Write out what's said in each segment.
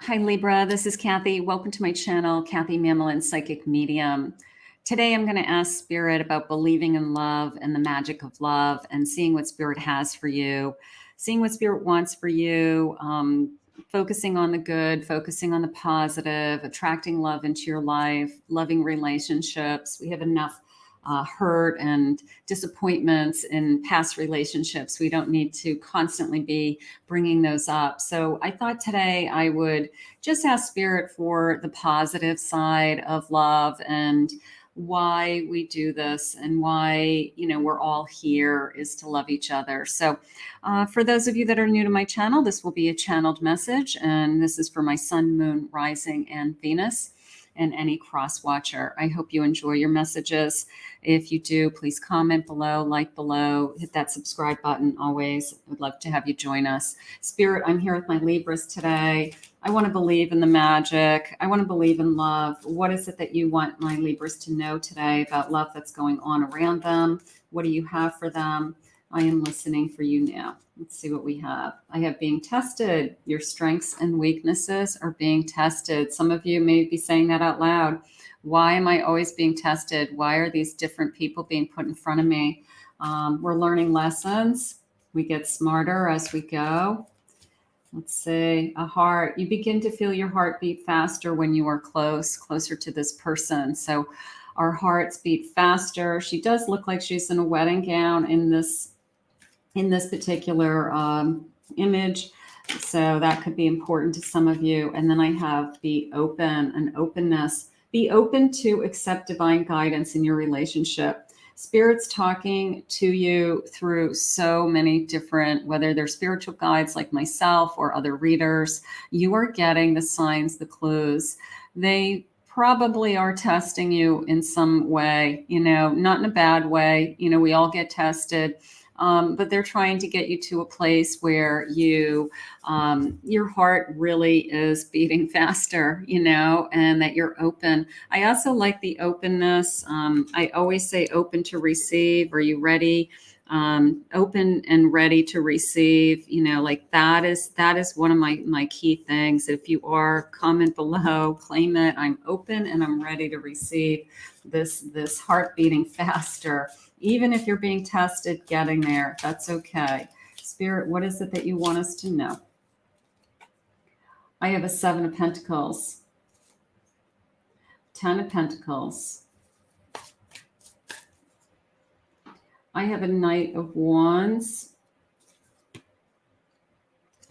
Hi Libra, this is Kathy. Welcome to my channel, Kathy Mamolen, Psychic Medium. Today I'm going to ask Spirit about believing in love and the magic of love and seeing what Spirit has for you, seeing what Spirit wants for you, focusing on the good, focusing on the positive, attracting love into your life, loving relationships. We have enough hurt and disappointments in past relationships. We don't need to constantly be bringing those up. So I thought today I would just ask Spirit for the positive side of love and why we do this and why, we're all here is to love each other. So for those of you that are new to my channel, this will be a channeled message. And this is for my sun, moon, rising, and Venus, and any cross watcher. I hope you enjoy your messages. If you do, please comment below, like below, hit that subscribe button always. I would love to have you join us. Spirit, I'm here with my Libras today. I want to believe in the magic. I want to believe in love. What is it that you want my Libras to know today about love that's going on around them? What do you have for them? I am listening for you now. Let's see what we have. I have being tested. Your strengths and weaknesses are being tested. Some of you may be saying that out loud. Why am I always being tested? Why are these different people being put in front of me? We're learning lessons. We get smarter as we go. Let's see, a heart. You begin to feel your heart beat faster when you are closer to this person. So our hearts beat faster. She does look like she's in a wedding gown in this particular image. So that could be important to some of you. And then I have be open and openness. Be open to accept divine guidance in your relationship. Spirit's talking to you through so many different, whether they're spiritual guides like myself or other readers, you are getting the signs, the clues. They probably are testing you in some way, not in a bad way. We all get tested. But they're trying to get you to a place where your heart really is beating faster, and that you're open. I also like the openness. I always say open to receive. Are you ready? Open and ready to receive, like that is one of my key things. If you are, comment below, claim it. I'm open and I'm ready to receive this heart beating faster. Even if you're being tested, getting there, that's okay. Spirit, what is it that you want us to know? I have a 7 of Pentacles, 10 of Pentacles. I have a Knight of Wands.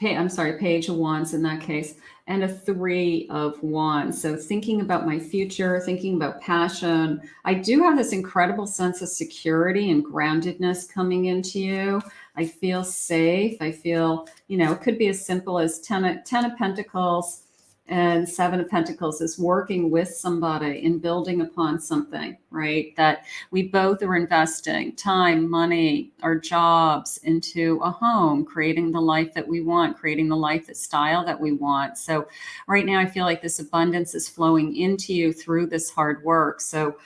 Page of Wands in that case, and a 3 of Wands. So thinking about my future, thinking about passion. I do have this incredible sense of security and groundedness coming into you. I feel safe. I feel, it could be as simple as 10 of Pentacles and 7 of Pentacles is working with somebody and building upon something, right? That we both are investing time, money, our jobs into a home, creating the life that we want, creating the life, the style that we want. So right now I feel like this abundance is flowing into you through this hard work. So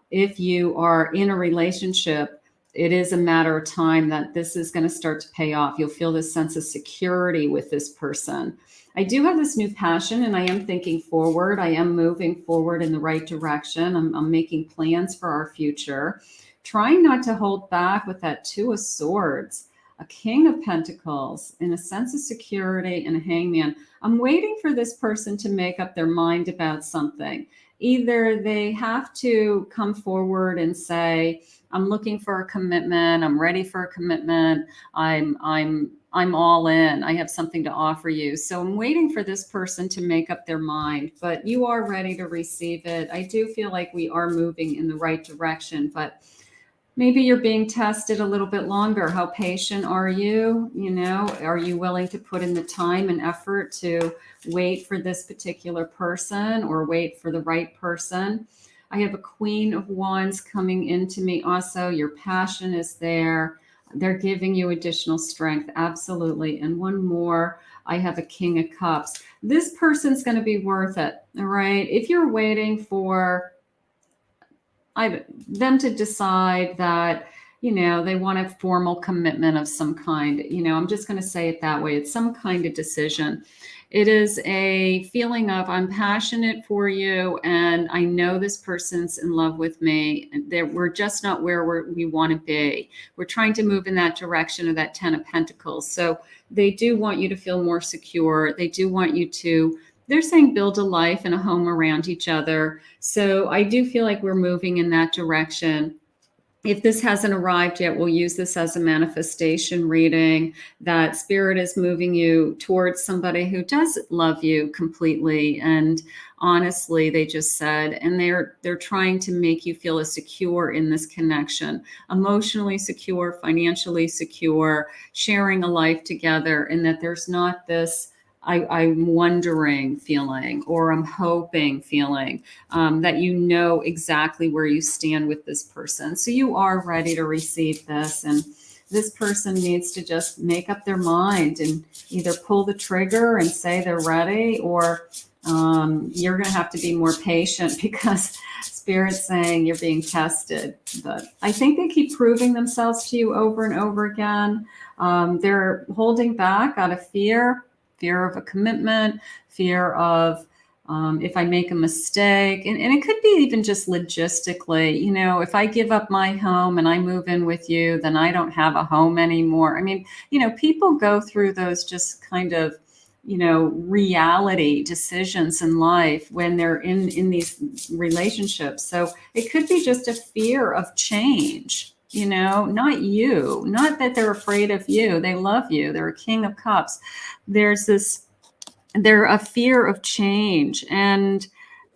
if you are in a relationship, it is a matter of time that this is going to start to pay off. You'll feel this sense of security with this person. I do have this new passion and I am thinking forward. I am moving forward in the right direction. I'm making plans for our future, trying not to hold back with that 2 of Swords, a King of Pentacles, and a sense of security and a Hangman. I'm waiting for this person to make up their mind about something. Either they have to come forward and say, I'm looking for a commitment. I'm ready for a commitment. I'm all in. I have something to offer you. So I'm waiting for this person to make up their mind, but you are ready to receive it. I do feel like we are moving in the right direction, but maybe you're being tested a little bit longer. How patient are you? Are you willing to put in the time and effort to wait for this particular person or wait for the right person? I have a Queen of Wands coming into me also. Your passion is there. They're giving you additional strength. Absolutely. And one more, I have a King of Cups. This person's going to be worth it. All right. If you're waiting for them to decide that, they want a formal commitment of some kind, I'm just going to say it that way. It's some kind of decision. It is a feeling of, I'm passionate for you, and I know this person's in love with me. That we're just not where we want to be. We're trying to move in that direction of that 10 of Pentacles. So they do want you to feel more secure. They do want you to, they're saying, build a life and a home around each other. So I do feel like we're moving in that direction. If this hasn't arrived yet, we'll use this as a manifestation reading, that spirit is moving you towards somebody who does love you completely and honestly, they just said, and they're trying to make you feel as secure in this connection, emotionally secure, financially secure, sharing a life together, and that there's not this I'm wondering feeling, or I'm hoping feeling, that you know exactly where you stand with this person. So you are ready to receive this. And this person needs to just make up their mind and either pull the trigger and say they're ready, or you're going to have to be more patient because Spirit's saying you're being tested. But I think they keep proving themselves to you over and over again. They're holding back out of fear of a commitment, fear of if I make a mistake. And it could be even just logistically, you know, if I give up my home and I move in with you, then I don't have a home anymore. I mean, you know, people go through those just kind of, you know, reality decisions in life when they're in these relationships. So it could be just a fear of change. You know, not you, not that they're afraid of you. They love you. They're a King of Cups. There's this, they're a fear of change. And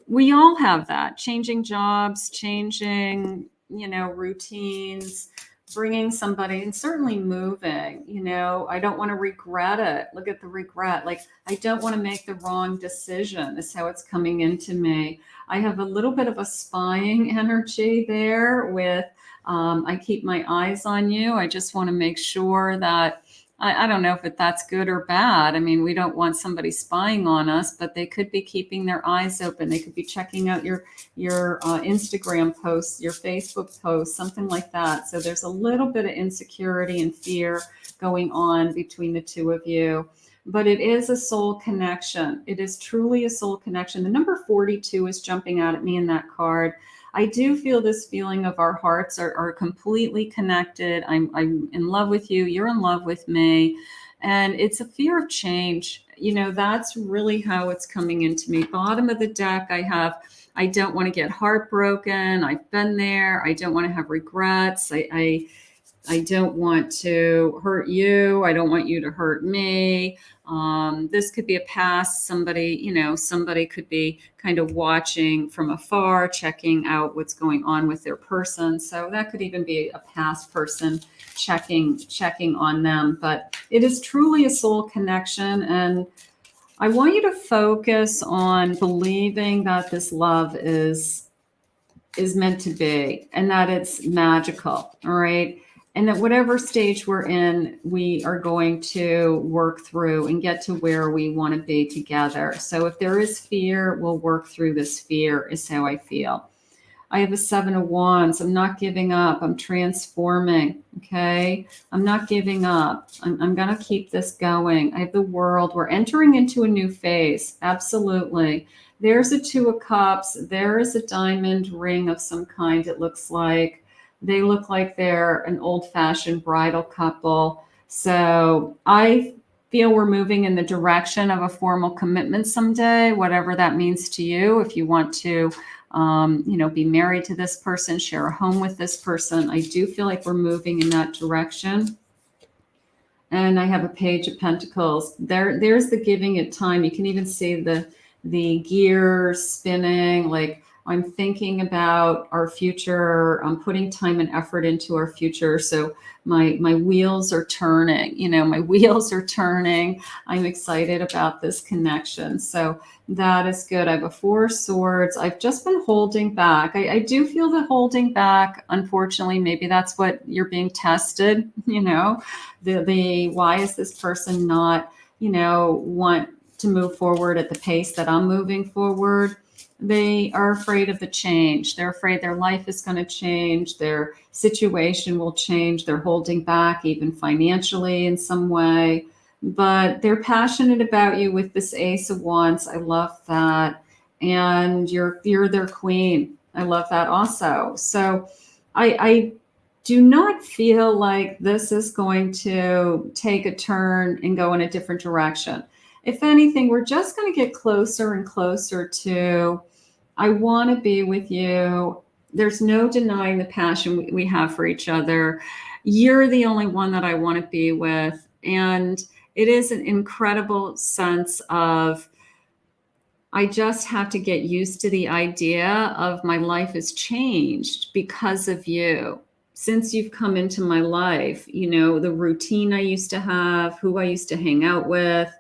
we all have that, changing jobs, changing, you know, routines, bringing somebody, and certainly moving. You know, I don't want to regret it. Look at the regret. Like, I don't want to make the wrong decision, is how it's coming into me. I have a little bit of a spying energy there with, I keep my eyes on you. I just want to make sure that, I don't know if that's good or bad. I mean, we don't want somebody spying on us, but they could be keeping their eyes open. They could be checking out your Instagram posts, your Facebook posts, something like that. So there's a little bit of insecurity and fear going on between the two of you. But it is a soul connection. It is truly a soul connection. The number 42 is jumping out at me in that card. I do feel this feeling of our hearts are completely connected. I'm in love with you. You're in love with me. And it's a fear of change. You know, that's really how it's coming into me. Bottom of the deck, I don't want to get heartbroken. I've been there. I don't want to have regrets. I don't want to hurt you. I don't want you to hurt me. This could be a past. Somebody, you know, somebody could be kind of watching from afar, checking out what's going on with their person. So that could even be a past person checking on them. But it is truly a soul connection. And I want you to focus on believing that this love is meant to be, and that it's magical. All right. And that whatever stage we're in, we are going to work through and get to where we want to be together. So if there is fear, we'll work through this fear, is how I feel. I have a 7 of Wands. I'm not giving up. I'm transforming. Okay. I'm not giving up. I'm going to keep this going. I have the World. We're entering into a new phase. Absolutely. There's a 2 of Cups. There is a diamond ring of some kind, it looks like. They look like they're an old-fashioned bridal couple. So I feel we're moving in the direction of a formal commitment someday, whatever that means to you. If you want to, you know, be married to this person, share a home with this person, I do feel like we're moving in that direction. And I have a Page of Pentacles. There's the giving it time. You can even see the gears spinning, like, I'm thinking about our future. I'm putting time and effort into our future. So my wheels are turning, you know, my wheels are turning. I'm excited about this connection. So that is good. I have a 4 of Swords. I've just been holding back. I do feel the holding back. Unfortunately, maybe that's what you're being tested, you know, the why is this person not, you know, want to move forward at the pace that I'm moving forward? They are afraid of the change. They're afraid their life is going to change. Their situation will change. They're holding back even financially in some way. but they're passionate about you with this Ace of Wands. I love that. And you're their queen. I love that also. So I do not feel like this is going to take a turn and go in a different direction. If anything, we're just going to get closer and closer to, I want to be with you. There's no denying the passion we have for each other. You're the only one that I want to be with. And it is an incredible sense of, I just have to get used to the idea of my life has changed because of you. Since you've come into my life, you know, the routine I used to have, who I used to hang out with,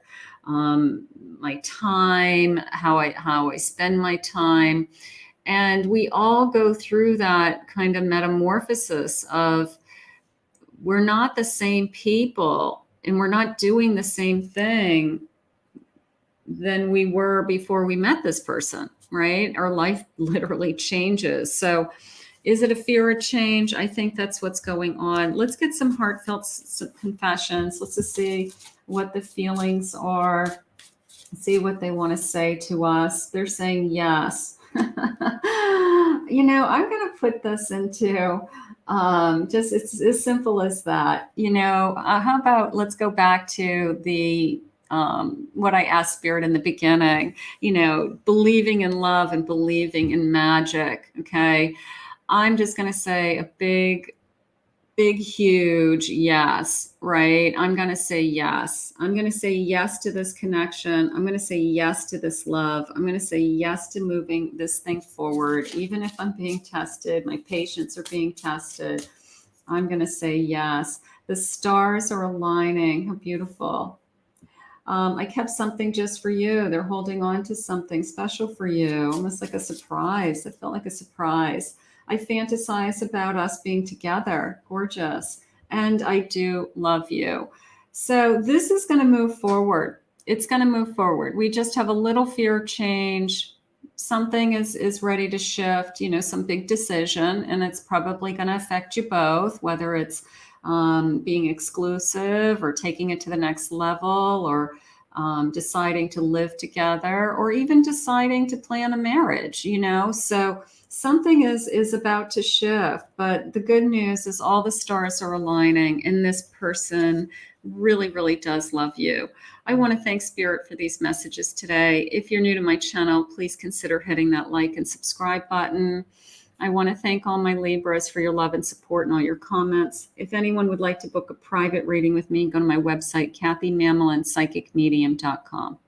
my time, how I spend my time. And we all go through that kind of metamorphosis of, we're not the same people and we're not doing the same thing than we were before we met this person, right? Our life literally changes. So is it a fear of change? I think that's what's going on. Let's get some heartfelt confessions. Let's just see what the feelings are, see what they want to say to us. They're saying yes. You know, I'm going to put this into just, it's as simple as that. You know, how about let's go back to the what I asked Spirit in the beginning, you know, believing in love and believing in magic. Okay. I'm just going to say a big, huge yes, right? I'm going to say yes. I'm going to say yes to this connection. I'm going to say yes to this love. I'm going to say yes to moving this thing forward. Even if I'm being tested, my patients are being tested, I'm going to say yes. The stars are aligning. How beautiful. I kept something just for you. They're holding on to something special for you, almost like a surprise. It felt like a surprise. I fantasize about us being together. Gorgeous. And I do love you. So this is going to move forward. It's going to move forward. We just have a little fear of change. Something is ready to shift, you know, some big decision, and it's probably going to affect you both, whether it's being exclusive or taking it to the next level, or deciding to live together, or even deciding to plan a marriage, you know. So something is about to shift, but the good news is all the stars are aligning and this person really, really does love you. I want to thank Spirit for these messages today. If you're new to my channel, please consider hitting that like and subscribe button. I want to thank all my Libras for your love and support and all your comments. If anyone would like to book a private reading with me, go to my website, KathyMamolenPsychicMedium.com.